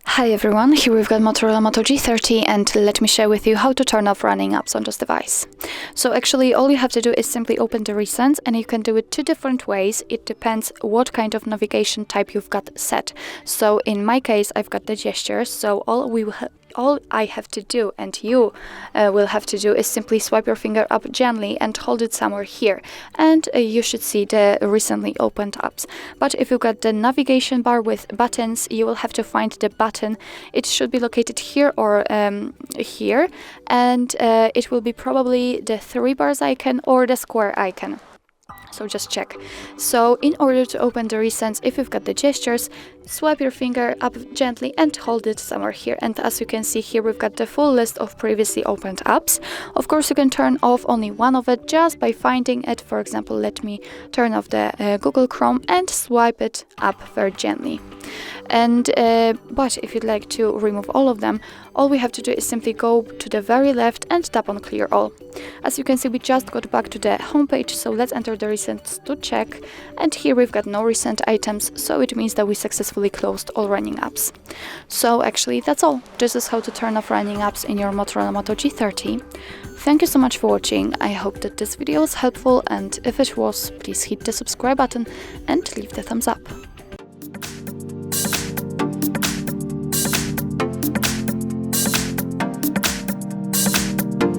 Hi everyone, here we've got Motorola Moto G30 and let me share with you how to turn off running apps on this device. So actually all you have to do is simply open the recents, and you can do it two different ways. It depends what kind of navigation type you've got set. So in my case I've got the gestures, so all I have to do, and you will have to do, is simply swipe your finger up gently and hold it somewhere here, and you should see the recently opened apps. But if you've got the navigation bar with buttons, you will have to find the button. It should be located here or here, and it will be probably the 3 bars icon or the square icon. So just check. So in order to open the recents, if you've got the gestures, swipe your finger up gently and hold it somewhere here. And as you can see here, we've got the full list of previously opened apps. Of course, you can turn off only one of it just by finding it. For example, let me turn off the Google Chrome and swipe it up very gently. And but if you'd like to remove all of them, all we have to do is simply go to the very left and tap on clear all. As you can see, we just got back to the home page, so let's enter the recents to check. And here we've got no recent items, so it means that we successfully closed all running apps. So actually that's all. This is how to turn off running apps in your Motorola Moto G30. Thank you so much for watching. I hope that this video was helpful, and if it was, please hit the subscribe button and leave the thumbs up.